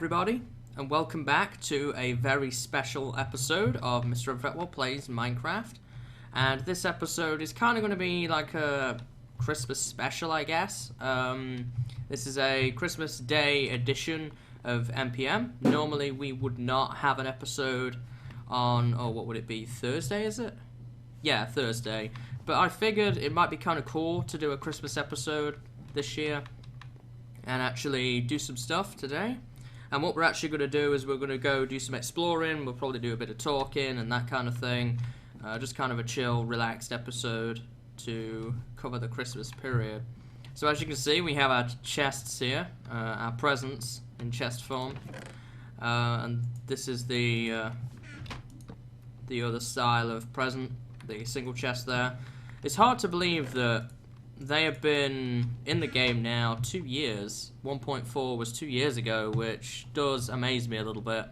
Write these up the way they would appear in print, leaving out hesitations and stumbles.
everybody, and welcome back to a very special episode of MrMFretwell Plays Minecraft. And this episode is kind of going to be like a Christmas special, I guess. This is a Christmas Day edition of MPM. Normally we would not have an episode on, oh, what would it be, Thursday, is it? Yeah, Thursday. But I figured it might be kind of cool to do a Christmas episode this year and actually do some stuff today. And what we're actually going to do is we're going to go do some exploring. We'll probably do a bit of talking and that kind of thing. Just kind of a chill, relaxed episode to cover the Christmas period. So as you can see, we have our chests here, our presents in chest form. And this is the other style of present, the single chest there. It's hard to believe that they have been in the game now 2 years. 1.4 was 2 years ago, which does amaze me a little bit.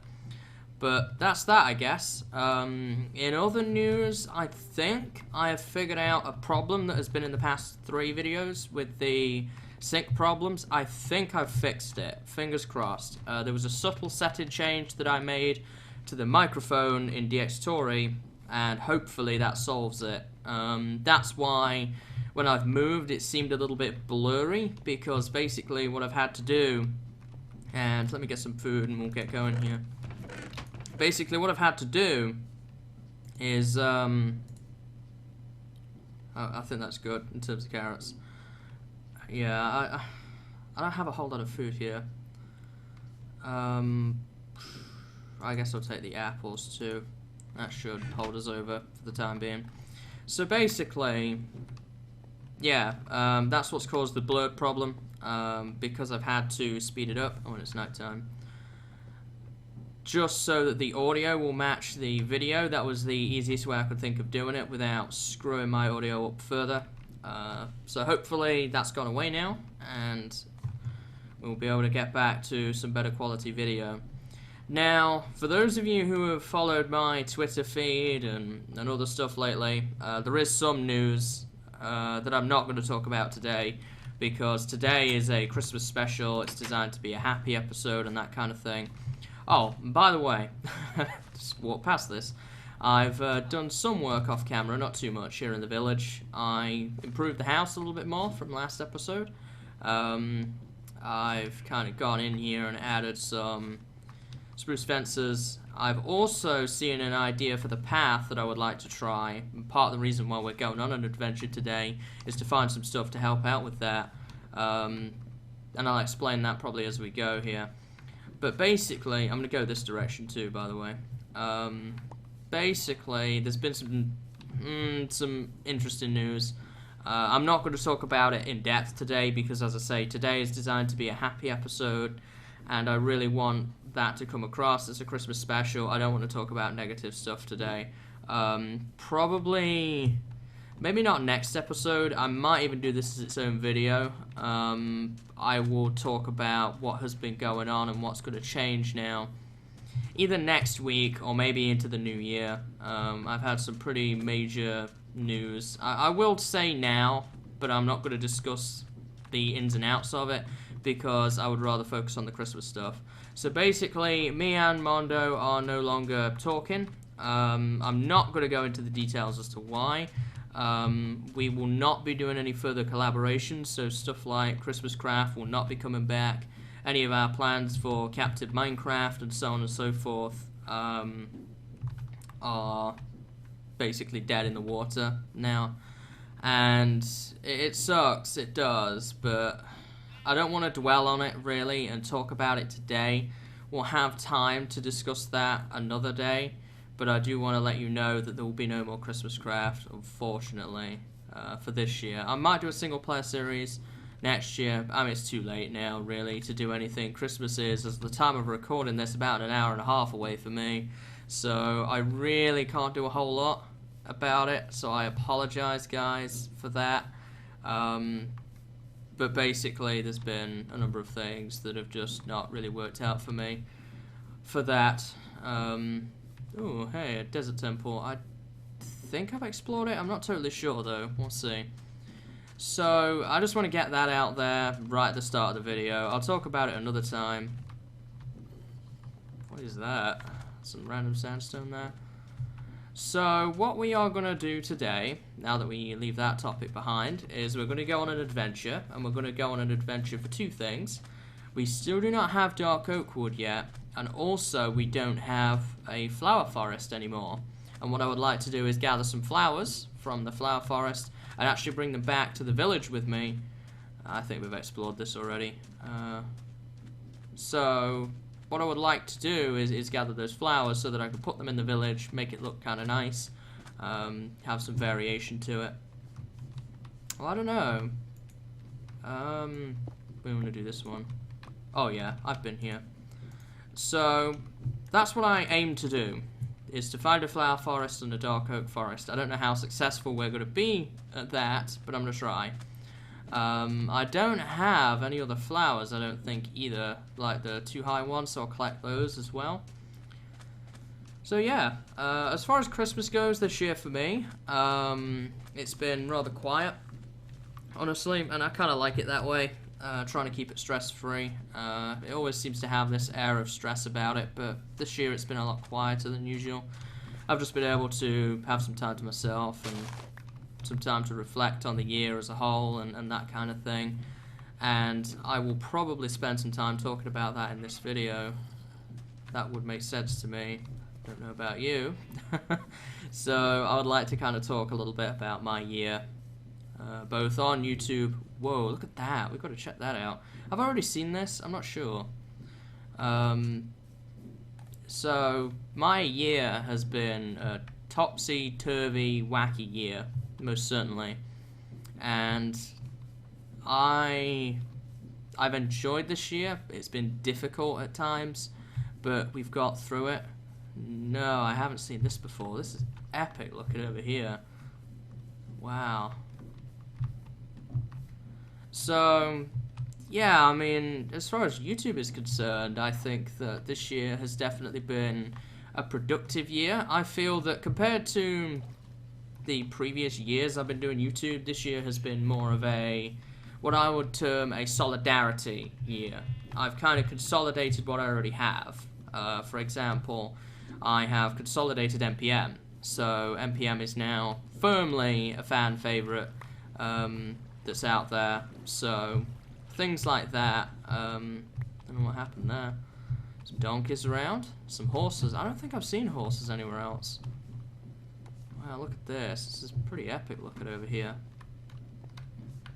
But that's that, I guess. In other news, I think I have figured out a problem that has been in the past 3 videos with the sync problems. I think I've fixed it. Fingers crossed. There was a subtle setting change that I made to the microphone in DxTory, and hopefully that solves it. That's why when I've moved it seemed a little bit blurry, because basically what I've had to do, and let me get some food and we'll get going here. Basically what I've had to do is, I think that's good in terms of carrots. Yeah, I don't have a whole lot of food here. I guess I'll take the apples too. That should hold us over for the time being. So basically, yeah, that's what's caused the blurred problem, because I've had to speed it up when it's nighttime, just so that the audio will match the video. That was the easiest way I could think of doing it without screwing my audio up further. So hopefully that's gone away now, and we'll be able to get back to some better quality video. Now, for those of you who have followed my Twitter feed and other stuff lately, there is some news that I'm not going to talk about today, because today is a Christmas special. It's designed to be a happy episode and that kind of thing. Oh, and by the way, just walk past this. I've done some work off camera, not too much, here in the village. I improved the house a little bit more from last episode. I've kind of gone in here and added some spruce fences. I've also seen an idea for the path that I would like to try. And part of the reason why we're going on an adventure today is to find some stuff to help out with that. And I'll explain that probably as we go here. But basically, I'm going to go this direction too, by the way. Basically, there's been some interesting news. I'm not going to talk about it in depth today because, as I say, today is designed to be a happy episode, and I really want that to come across. It's a Christmas special. I don't want to talk about negative stuff today. Probably, maybe not next episode. I might even do this as its own video. I will talk about what has been going on and what's going to change now, either next week or maybe into the new year. I've had some pretty major news. I will say now, but I'm not going to discuss the ins and outs of it, because I would rather focus on the Christmas stuff. So basically, me and Mondo are no longer talking. I'm not going to go into the details as to why. We will not be doing any further collaborations, so stuff like Christmas Craft will not be coming back. Any of our plans for Captive Minecraft and so on and so forth are basically dead in the water now. And it sucks, it does, but I don't want to dwell on it really and talk about it today. We'll have time to discuss that another day, but I do want to let you know that there will be no more Christmas Craft, unfortunately, for this year. I might do a single player series next year. I mean, it's too late now really to do anything. Christmas is, as the time of recording this, about an hour and a half away for me, so I really can't do a whole lot about it, so I apologize guys for that. But basically, there's been a number of things that have just not really worked out for me for that. Oh, hey, a desert temple. I think I've explored it. I'm not totally sure, though. We'll see. So, I just want to get that out there right at the start of the video. I'll talk about it another time. What is that? Some random sandstone there. So what we are going to do today, now that we leave that topic behind, is we're going to go on an adventure, and we're going to go on an adventure for two things. We still do not have dark oak wood yet, and also we don't have a flower forest anymore. And what I would like to do is gather some flowers from the flower forest and actually bring them back to the village with me. I think we've explored this already. So what I would like to do is gather those flowers so that I can put them in the village, make it look kind of nice, have some variation to it. Well, I don't know. We want to do this one. Oh yeah, I've been here. So that's what I aim to do, is to find a flower forest and a dark oak forest. I don't know how successful we're going to be at that, but I'm going to try. I don't have any other flowers, I don't think, either, like the two high ones, so I'll collect those as well. So yeah, as far as Christmas goes this year for me, it's been rather quiet, honestly, and I kind of like it that way, trying to keep it stress-free. It always seems to have this air of stress about it, but this year it's been a lot quieter than usual. I've just been able to have some time to myself and some time to reflect on the year as a whole and that kind of thing, and I will probably spend some time talking about that in this video. That would make sense to me. Don't know about you. So I would like to kind of talk a little bit about my year, both on YouTube. Whoa, look at that, we've got to check that out. I've already seen this, I'm not sure. So my year has been a topsy-turvy, wacky year, most certainly, and I've enjoyed this year. It's been difficult at times, but we've got through it. No, I haven't seen this before. This is epic. Look at over here. Wow. So yeah, I mean, as far as YouTube is concerned, I think that this year has definitely been a productive year. I feel that compared to the previous years I've been doing YouTube, this year has been more of a, what I would term a solidarity year. I've kind of consolidated what I already have. For example, I have consolidated MPM, so MPM is now firmly a fan favorite that's out there, so things like that. I don't know what happened there. Some donkeys around, some horses. I don't think I've seen horses anywhere else. Wow, look at this. This is pretty epic looking over here.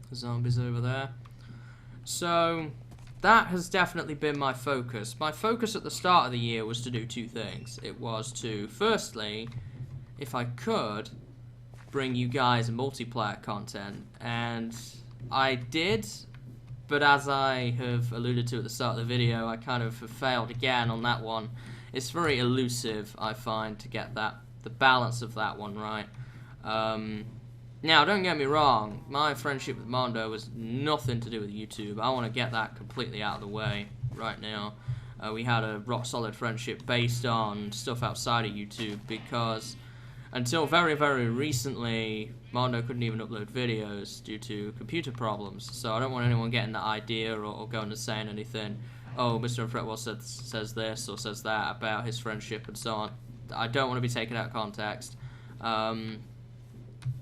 The zombies over there. So that has definitely been my focus. My focus at the start of the year was to do two things. It was to, firstly, if I could, bring you guys multiplayer content. And I did, but as I have alluded to at the start of the video, I kind of have failed again on that one. It's very elusive, I find, to get that, the balance of that one right. Now, don't get me wrong, my friendship with Mondo was nothing to do with YouTube. I want to get that completely out of the way right now. We had a rock-solid friendship based on stuff outside of YouTube, because until very, very recently, Mondo couldn't even upload videos due to computer problems. So I don't want anyone getting that idea or going and saying anything, oh, MrMFretwell says this or says that about his friendship and so on. I don't want to be taken out of context.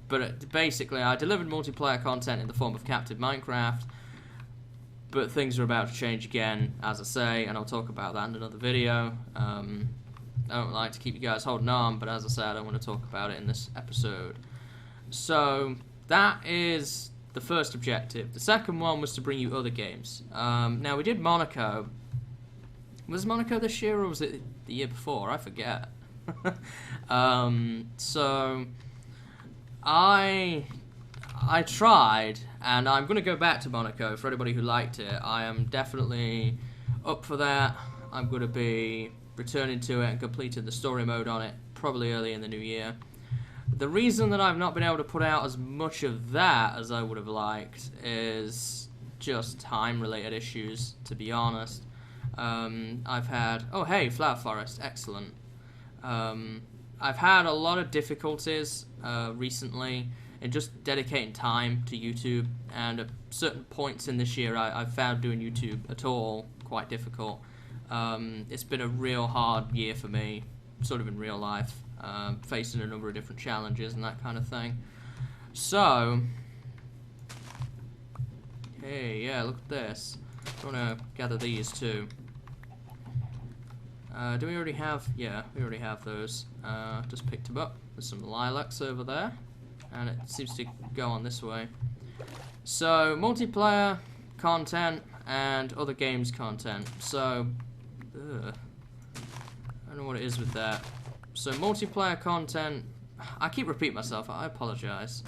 But basically, I delivered multiplayer content in the form of Captive Minecraft, but things are about to change again, as I say, and I'll talk about that in another video. I don't like to keep you guys holding on, but as I say, I don't want to talk about it in this episode. So that is the first objective. The second one was to bring you other games. Now, we did Monaco. Was Monaco this year, or was it the year before? I forget. So I tried, and I'm going to go back to Monaco for anybody who liked it. I am definitely up for that. I'm going to be returning to it and completing the story mode on it probably early in the new year. The reason that I've not been able to put out as much of that as I would have liked is just time-related issues, to be honest. I've had... Oh, hey, Flower Forest. Excellent. I've had a lot of difficulties recently in just dedicating time to YouTube, and at certain points in this year I've found doing YouTube at all quite difficult. It's been a real hard year for me, sort of in real life, facing a number of different challenges and that kind of thing. So, hey, yeah, look at this. I want to gather these too. Do we already have? Yeah, we already have those. Just picked them up. There's some lilacs over there, and it seems to go on this way. So, multiplayer content and other games content. So, I don't know what it is with that. So, multiplayer content. I keep repeating myself. I apologize.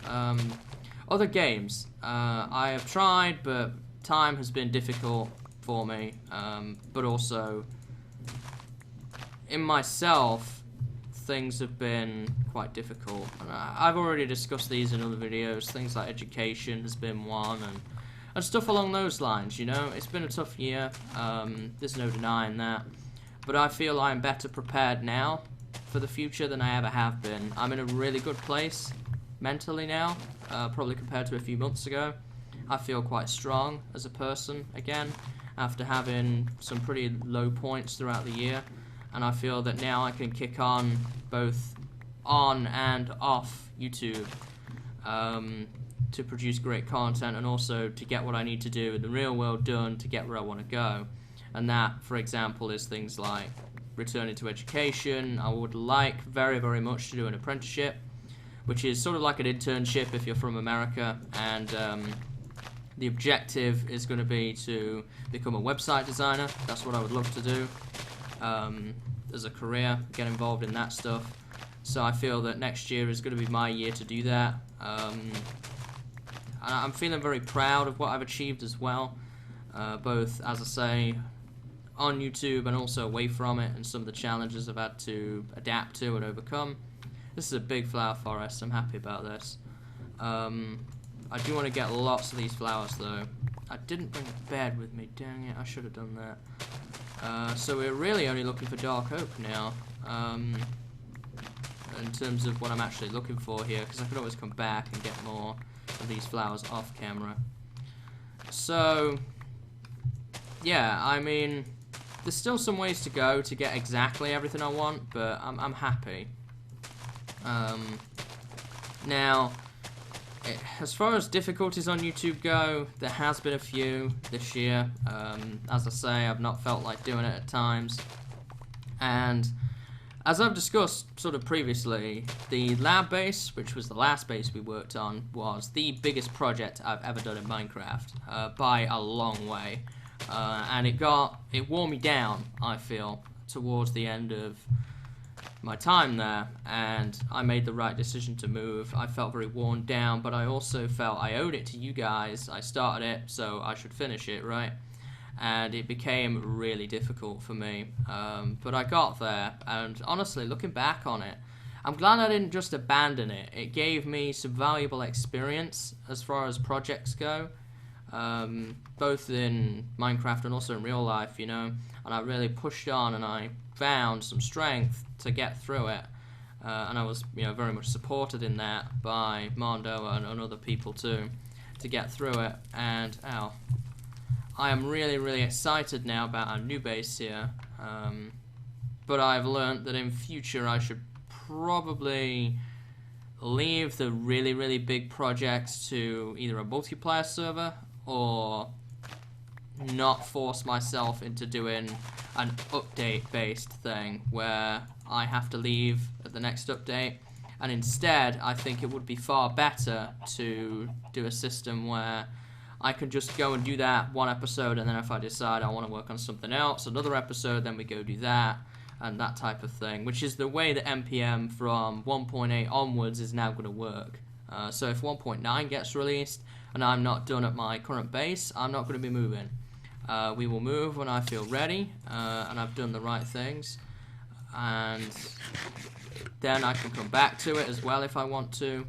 Other games. I have tried, but time has been difficult for me. But also, in myself, things have been quite difficult. And I've already discussed these in other videos. Things like education has been one, and stuff along those lines, you know. It's been a tough year. There's no denying that. But I feel I'm better prepared now for the future than I ever have been. I'm in a really good place mentally now, probably compared to a few months ago. I feel quite strong as a person again, after having some pretty low points throughout the year. And I feel that now I can kick on both on and off YouTube to produce great content, and also to get what I need to do in the real world done to get where I want to go. And that, for example, is things like returning to education. I would like very, very much to do an apprenticeship, which is sort of like an internship if you're from America, and the objective is going to be to become a website designer. That's what I would love to do. As a career, get involved in that stuff. So I feel that next year is going to be my year to do that. I'm feeling very proud of what I've achieved as well, both, as I say, on YouTube and also away from it, and some of the challenges I've had to adapt to and overcome. This is a big flower forest. I'm happy about this. I do want to get lots of these flowers though. I didn't bring a bed with me, dang it, I should have done that. So we're really only looking for dark oak now, in terms of what I'm actually looking for here, because I could always come back and get more of these flowers off camera. So, yeah, I mean, there's still some ways to go to get exactly everything I want, but I'm happy. Now, as far as difficulties on YouTube go, there has been a few this year. As I say, I've not felt like doing it at times. And as I've discussed sort of previously, the lab base, which was the last base we worked on, was the biggest project I've ever done in Minecraft, by a long way. And it wore me down, I feel, towards the end of my time there, and I made the right decision to move. I felt very worn down, but I also felt I owed it to you guys. I started it, so I should finish it, right? And it became really difficult for me, but I got there, and honestly, looking back on it, I'm glad I didn't just abandon it. It gave me some valuable experience as far as projects go, both in Minecraft and also in real life, you know, and I really pushed on, and I found some strength to get through it, and I was, you know, very much supported in that by Mondo and other people too, to get through it. And I am really, really excited now about our new base here, but I've learned that in future I should probably leave the really, really big projects to either a multiplayer server, or not force myself into doing an update-based thing where I have to leave at the next update. And instead, I think it would be far better to do a system where I can just go and do that one episode, and then if I decide I want to work on something else, another episode, then we go do that, and that type of thing, which is the way that NPM from 1.8 onwards is now going to work. So if 1.9 gets released and I'm not done at my current base, I'm not going to be moving. We will move when I feel ready, and I've done the right things, and then I can come back to it as well if I want to.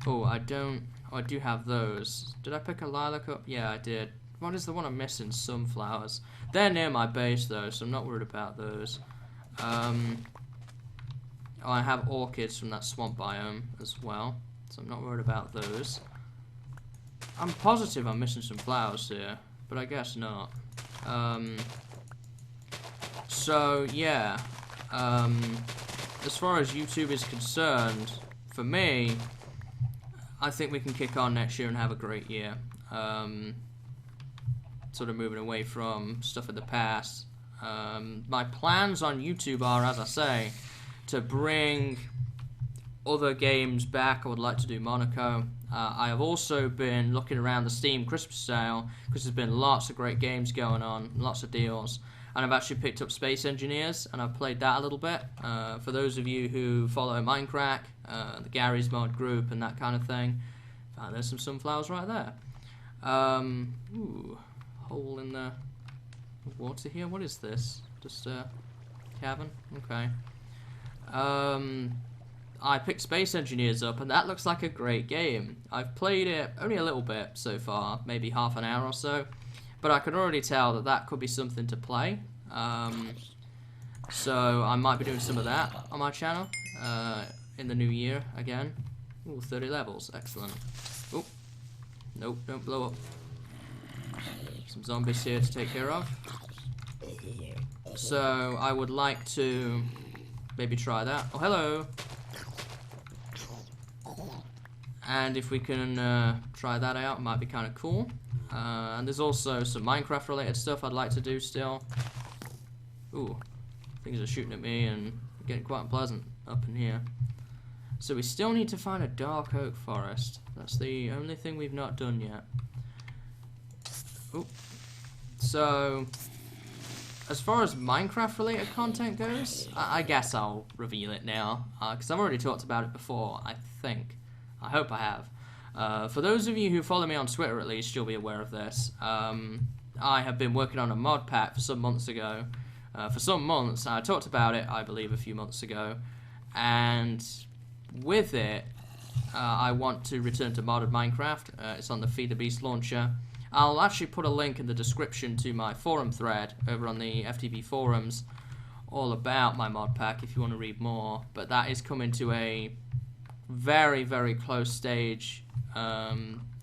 Oh, I do have those. Did I pick a lilac up? Yeah, I did. What is the one I'm missing? Sunflowers. They're near my base though, so I'm not worried about those. Oh, I have orchids from that swamp biome as well, so I'm not worried about those. I'm positive I'm missing some flowers here, but I guess not. So yeah, as far as YouTube is concerned, for me, I think we can kick on next year and have a great year. Sort of moving away from stuff in the past. My plans on YouTube are, as I say, to bring other games back. I would like to do Monaco. I have also been looking around the Steam Christmas sale because there's been lots of great games going on, lots of deals. And I've actually picked up Space Engineers, and I've played that a little bit. For those of you who follow Minecraft, the Gary's Mod group and that kind of thing, there's some sunflowers right there. Ooh, hole in the water here. What is this? Just a cavern? Okay. I picked Space Engineers up, and that looks like a great game. I've played it only a little bit so far, maybe half an hour or so, but I can already tell that that could be something to play. So I might be doing some of that on my channel in the new year again. Ooh, 30 levels, excellent. Oh, nope, don't blow up. Some zombies here to take care of. So I would like to maybe try that. Oh, hello. And if we can try that out, it might be kind of cool. And there's also some Minecraft related stuff I'd like to do still. Ooh, things are shooting at me and getting quite unpleasant up in here. So we still need to find a dark oak forest. That's the only thing we've not done yet. Ooh. So, as far as Minecraft related content goes, I guess I'll reveal it now, because I've already talked about it before, I think. I hope I have. For those of you who follow me on Twitter at least, you'll be aware of this. I have been working on a mod pack for some months ago. For some months, I talked about it, I believe, a few months ago. And with it, I want to return to modded Minecraft. It's on the Feed the Beast launcher. I'll actually put a link in the description to my forum thread over on the FTB forums all about my mod pack if you want to read more. But that is coming to a very, very close stage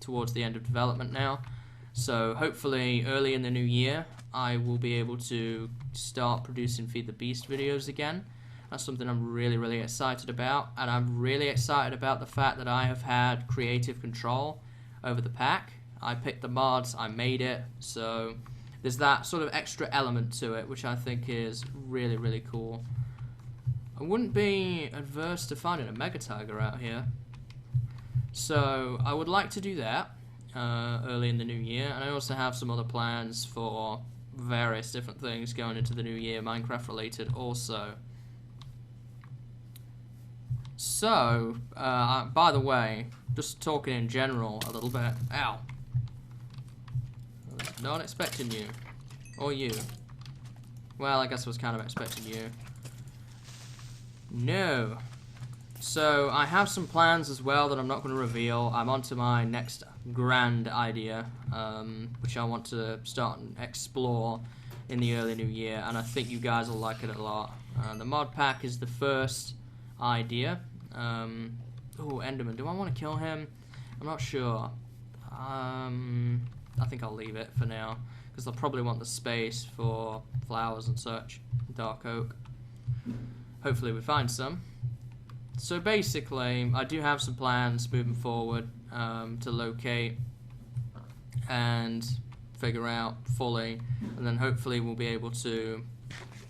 towards the end of development now. So hopefully early in the new year I will be able to start producing Feed the Beast videos again. That's something I'm really, really excited about, and I'm really excited about the fact that I have had creative control over the pack. I picked the mods, I made it, so there's that sort of extra element to it which I think is really, really cool. I wouldn't be adverse to finding a Mega Tiger out here. So I would like to do that early in the new year, and I also have some other plans for various different things going into the new year, Minecraft related also. So, by the way, just talking in general a little bit. Ow. Not expecting you. Or you. Well, I guess I was kind of expecting you. No. So, I have some plans as well that I'm not going to reveal. I'm on to my next grand idea, which I want to start and explore in the early new year, and I think you guys will like it a lot. The mod pack is the first idea. Oh, Enderman. Do I want to kill him? I'm not sure. I think I'll leave it for now, because they'll probably want the space for flowers and such. Dark oak. Hopefully we find some. So basically, I do have some plans moving forward to locate and figure out fully, and then hopefully we'll be able to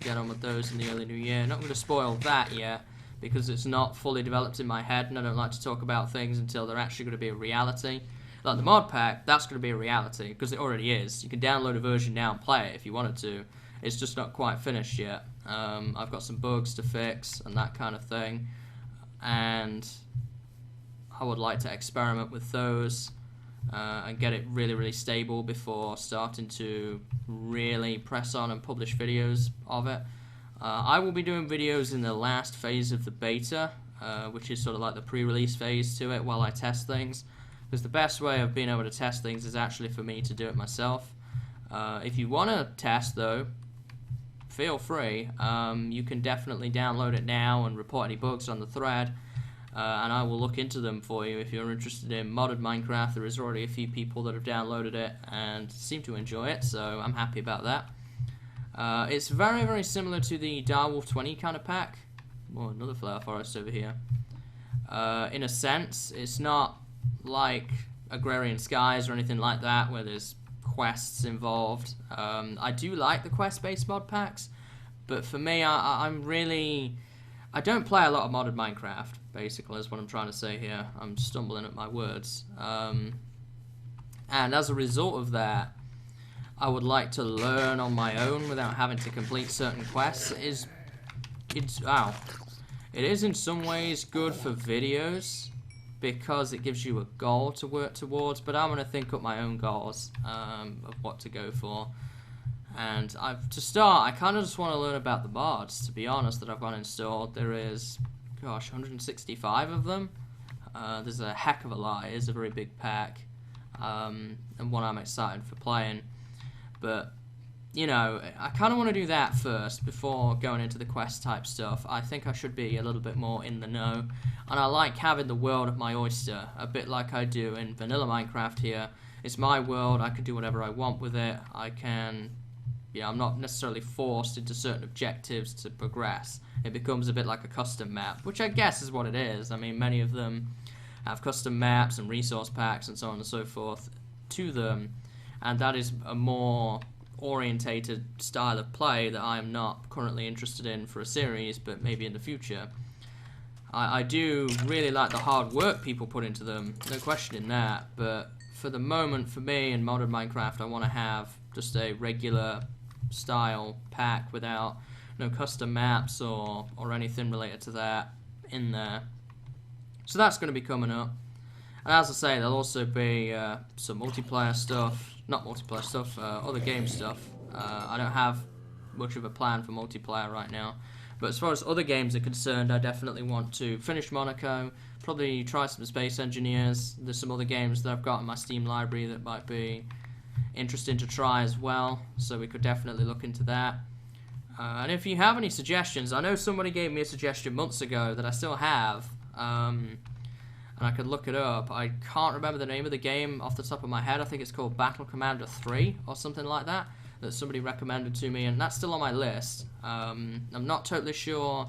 get on with those in the early new year. Not going to spoil that yet, because it's not fully developed in my head, and I don't like to talk about things until they're actually going to be a reality. Like the mod pack, that's going to be a reality, because it already is. You can download a version now and play it if you wanted to. It's just not quite finished yet. I've got some bugs to fix and that kind of thing, and I would like to experiment with those and get it really, really stable before starting to really press on and publish videos of it. I will be doing videos in the last phase of the beta, which is sort of like the pre-release phase to it while I test things, because the best way of being able to test things is actually for me to do it myself. If you want to test though, feel free. You can definitely download it now and report any bugs on the thread, and I will look into them for you if you're interested in modded Minecraft. There is already a few people that have downloaded it and seem to enjoy it, so I'm happy about that. It's very, very similar to the Direwolf 20 kind of pack. Oh, another Flare Forest over here. In a sense, it's not like Agrarian Skies or anything like that, where there's quests involved. I do like the quest-based mod packs, but for me, I don't play a lot of modded Minecraft, basically, is what I'm trying to say here. I'm stumbling at my words. And as a result of that, I would like to learn on my own without having to complete certain quests. It is in some ways good for videos because it gives you a goal to work towards, but I'm going to think up my own goals of what to go for. And to start, I kind of just want to learn about the mods, to be honest, that I've got installed. There is, gosh, 165 of them. There's a heck of a lot. It is a very big pack, and one I'm excited for playing. But, you know, I kind of want to do that first before going into the quest type stuff. I think I should be a little bit more in the know. And I like having the world at my oyster, a bit like I do in vanilla Minecraft here. It's my world, I can do whatever I want with it. I'm not necessarily forced into certain objectives to progress. It becomes a bit like a custom map, which I guess is what it is. I mean, many of them have custom maps and resource packs and so on and so forth to them. And that is a more orientated style of play that I am not currently interested in for a series, but maybe in the future. I do really like the hard work people put into them, no question in that, but for the moment, for me in modern Minecraft, I want to have just a regular style pack without no custom maps or anything related to that in there. So that's going to be coming up. And as I say, there'll also be some multiplayer stuff, not multiplayer stuff, other game stuff. I don't have much of a plan for multiplayer right now. But as far as other games are concerned, I definitely want to finish Monaco, probably try some Space Engineers. There's some other games that I've got in my Steam library that might be interesting to try as well, so we could definitely look into that. And if you have any suggestions, I know somebody gave me a suggestion months ago that I still have, and I could look it up. I can't remember the name of the game off the top of my head. I think it's called Battle Commander 3 or something like that somebody recommended to me, and that's still on my list. I'm not totally sure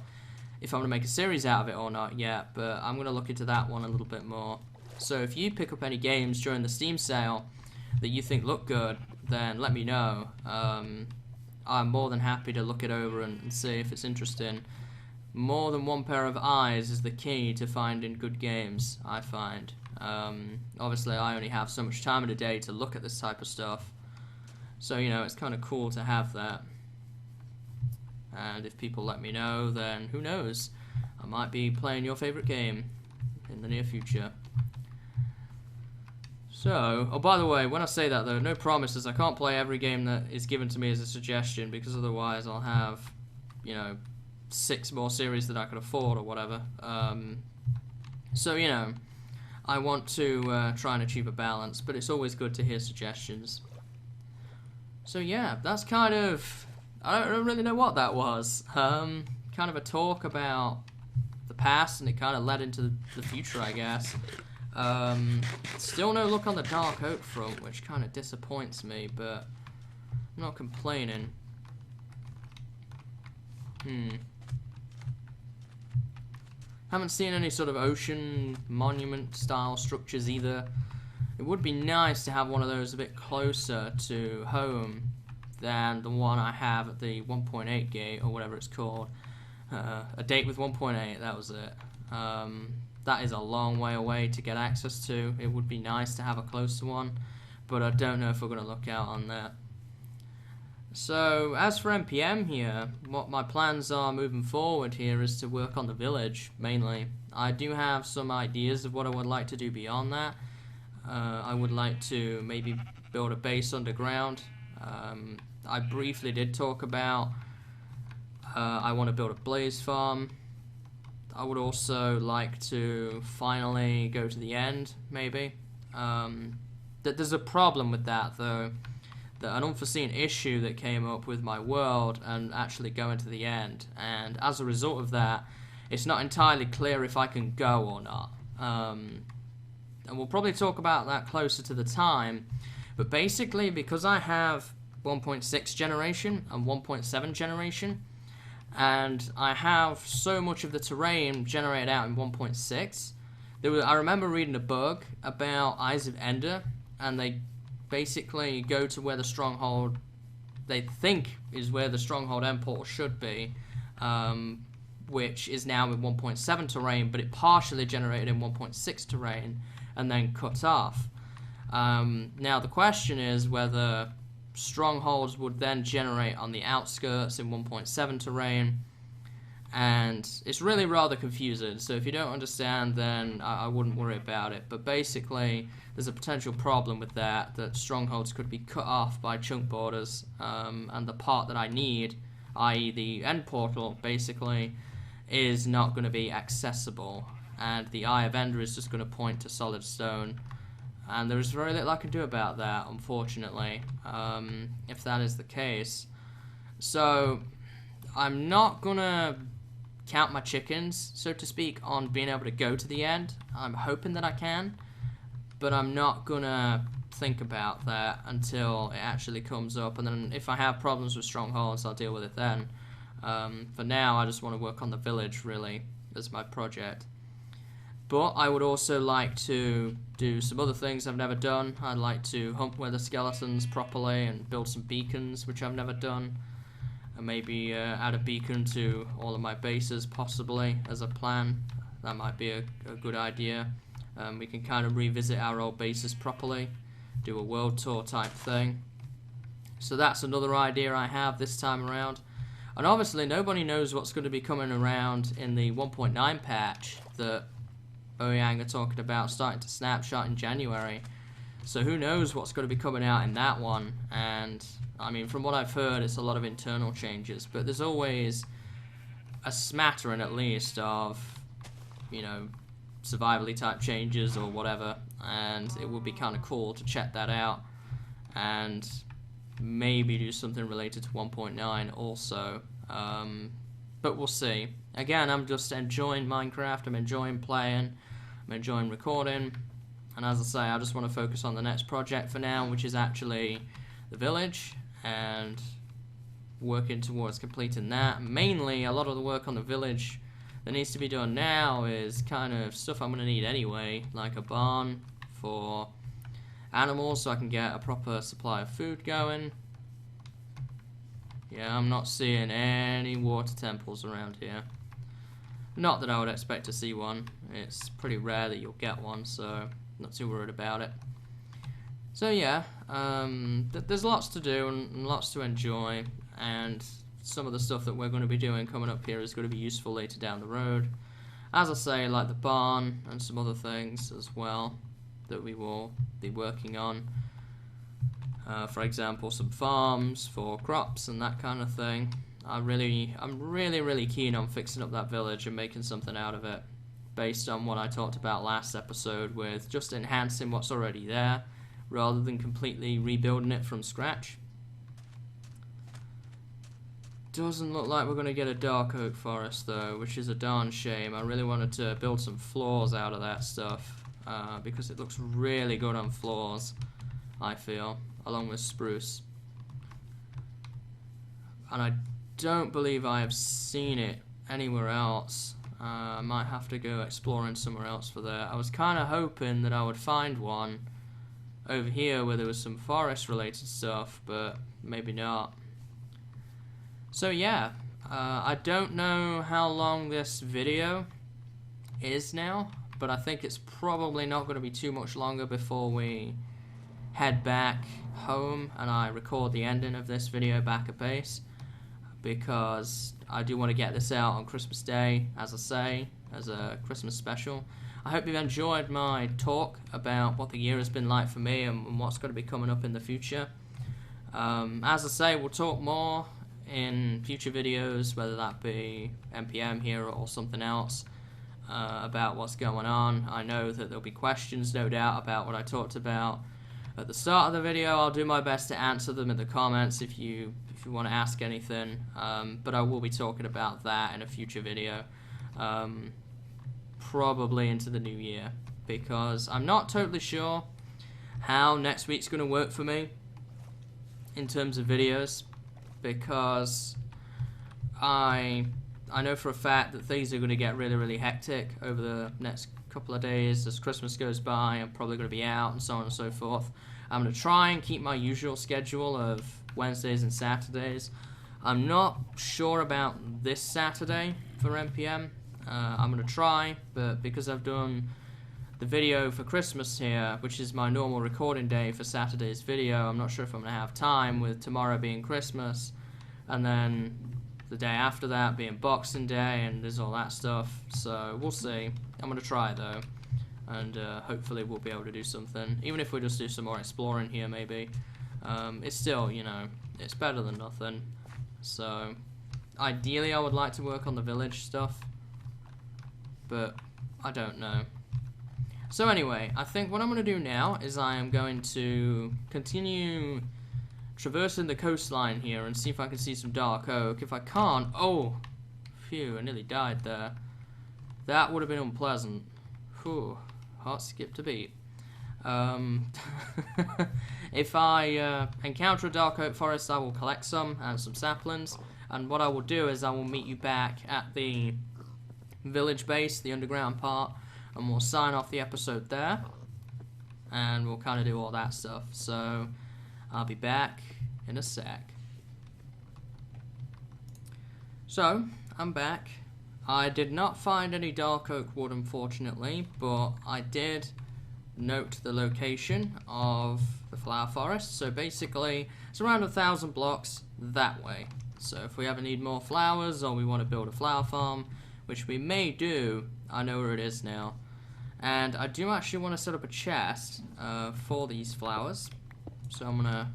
if I'm going to make a series out of it or not yet, but I'm going to look into that one a little bit more. So if you pick up any games during the Steam sale that you think look good, then let me know. I'm more than happy to look it over and see if it's interesting. More than one pair of eyes is the key to finding good games, I find. Obviously, I only have so much time in a day to look at this type of stuff. So, you know, it's kind of cool to have that. And if people let me know, then who knows? I might be playing your favorite game in the near future. So, oh, by the way, when I say that, though, no promises. I can't play every game that is given to me as a suggestion, because otherwise I'll have, you know, 6 more series that I could afford or whatever. So, you know, I want to try and achieve a balance, but it's always good to hear suggestions. So, yeah, that's kind of... I don't really know what that was. Kind of a talk about the past, and it kind of led into the future, I guess. Still no luck on the Dark Oak front, which kind of disappoints me, but I'm not complaining. Haven't seen any sort of ocean monument style structures either. It would be nice to have one of those a bit closer to home than the one I have at the 1.8 gate, or whatever it's called. A date with 1.8, that was it. That is a long way away to get access to. It would be nice to have a closer one, but I don't know if we're going to look out on that. So, as for MPM here, what my plans are moving forward here is to work on the village, mainly. I do have some ideas of what I would like to do beyond that. I would like to maybe build a base underground. I briefly did talk about I want to build a blaze farm. I would also like to finally go to the end, maybe. There's a problem with that, though. An unforeseen issue that came up with my world and actually going to the end. And as a result of that, it's not entirely clear if I can go or not. And we'll probably talk about that closer to the time. But basically, because I have 1.6 generation and 1.7 generation, and I have so much of the terrain generated out in 1.6. I remember reading a bug about Eyes of Ender, and they basically go to where the stronghold they think is where the stronghold end portal should be, which is now in 1.7 terrain, but it partially generated in 1.6 terrain and then cut off. Now the question is whether strongholds would then generate on the outskirts in 1.7 terrain, and it's really rather confusing, so if you don't understand, then I wouldn't worry about it. But basically there's a potential problem with that strongholds could be cut off by chunk borders, and the part that I need, i.e. the end portal, basically is not going to be accessible, and the Eye of Ender is just going to point to solid stone, and there's very little I can do about that, unfortunately, if that is the case. So I'm not going to count my chickens, so to speak, on being able to go to the end. I'm hoping that I can, but I'm not gonna think about that until it actually comes up, and then if I have problems with strongholds, I'll deal with it then. For now, I just want to work on the village, really, as my project. But I would also like to do some other things I've never done. I'd like to hump weather skeletons properly and build some beacons, which I've never done. And maybe add a beacon to all of my bases, possibly, as a plan. That might be a good idea. We can kind of revisit our old bases properly, do a world tour type thing. So that's another idea I have this time around. And obviously nobody knows what's going to be coming around in the 1.9 patch that Boyang are talking about starting to snapshot in January. So who knows what's going to be coming out in that one. And I mean, from what I've heard, it's a lot of internal changes, but there's always a smattering, at least, of, you know, survivally type changes or whatever, and it would be kind of cool to check that out and maybe do something related to 1.9 also, but we'll see. Again, I'm just enjoying Minecraft, I'm enjoying playing, I'm enjoying recording, and as I say, I just want to focus on the next project for now, which is actually the village, and working towards completing that. Mainly, a lot of the work on the village that needs to be done now is kind of stuff I'm going to need anyway, like a barn for animals so I can get a proper supply of food going. Yeah, I'm not seeing any water temples around here. Not that I would expect to see one. It's pretty rare that you'll get one, so not too worried about it. So yeah, there's lots to do and lots to enjoy, and some of the stuff that we're going to be doing coming up here is going to be useful later down the road. As I say, like the barn and some other things as well that we will be working on. For example, some farms for crops and that kind of thing. I'm really keen on fixing up that village and making something out of it, based on what I talked about last episode with just enhancing what's already there, rather than completely rebuilding it from scratch. Doesn't look like we're going to get a dark oak forest though, which is a darn shame. I really wanted to build some floors out of that stuff, because it looks really good on floors, I feel, along with spruce. And I don't believe I have seen it anywhere else. I might have to go exploring somewhere else for that. I was kind of hoping that I would find one over here where there was some forest related stuff, but maybe not. So yeah, I don't know how long this video is now, but I think it's probably not going to be too much longer before we head back home and I record the ending of this video back at base, because I do want to get this out on Christmas Day, as I say, as a Christmas special. I hope you've enjoyed my talk about what the year has been like for me and what's going to be coming up in the future. As I say, we'll talk more in future videos, whether that be NPM here or something else, about what's going on. I know that there'll be questions, no doubt, about what I talked about at the start of the video. I'll do my best to answer them in the comments if you want to ask anything, but I will be talking about that in a future video, probably into the new year, because I'm not totally sure how next week's going to work for me. in terms of videos, because I know for a fact that things are going to get really hectic over the next couple of days as Christmas goes by. I'm probably going to be out and so on and so forth. I'm going to try and keep my usual schedule of Wednesdays and Saturdays. I'm not sure about this Saturday for MPM. I'm going to try, but because I've done the video for Christmas here, which is my normal recording day for Saturday's video, I'm not sure if I'm going to have time, with tomorrow being Christmas, and then the day after that being Boxing Day, and there's all that stuff. So we'll see. I'm going to try though, and hopefully we'll be able to do something, even if we just do some more exploring here maybe. It's still, you know, it's better than nothing. So ideally I would like to work on the village stuff, but I don't know. So anyway, I think what I'm going to do now is I am going to continue traversing the coastline here and see if I can see some dark oak. If I can't, oh, phew, I nearly died there. That would have been unpleasant. Whew, heart skipped a beat. If I encounter a dark oak forest, I will collect some and some saplings, and what I will do is I will meet you back at the village base, the underground part, and we'll sign off the episode there, and we'll kind of do all that stuff. So I'll be back in a sec. So I'm back. I did not find any dark oak wood, unfortunately, but I did note the location of the flower forest. So basically it's around 1,000 blocks that way. So if we ever need more flowers, or we want to build a flower farm, which we may do, I know where it is now. And I do actually want to set up a chest for these flowers. So I'm going to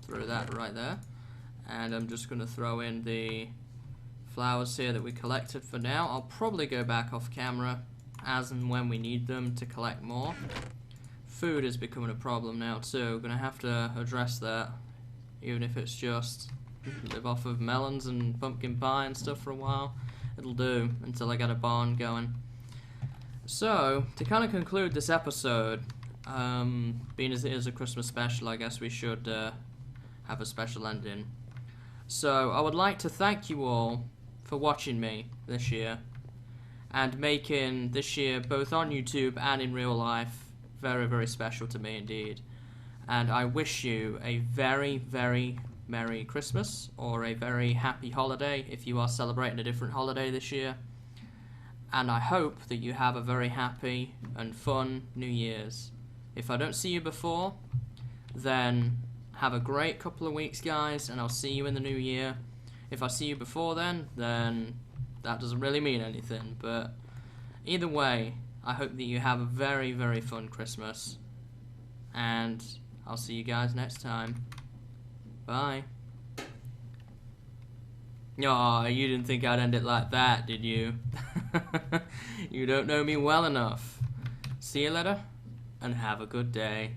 throw that right there. And I'm just going to throw in the flowers here that we collected for now. I'll probably go back off camera as and when we need them to collect more. Food is becoming a problem now too. We're going to have to address that. Even if it's just live off of melons and pumpkin pie and stuff for a while. It'll do until I get a barn going. So, to kind of conclude this episode, being as it is a Christmas special, I guess we should have a special ending. So, I would like to thank you all for watching me this year, and making this year, both on YouTube and in real life, very special to me indeed. And I wish you a very Merry Christmas, or a very happy holiday if you are celebrating a different holiday this year. And I hope that you have a very happy and fun New Year's. If I don't see you before, then have a great couple of weeks, guys, and I'll see you in the new year. If I see you before then that doesn't really mean anything, but either way, I hope that you have a very fun Christmas, and I'll see you guys next time. Bye. Aw, you didn't think I'd end it like that, did you? You don't know me well enough. See you later, and have a good day.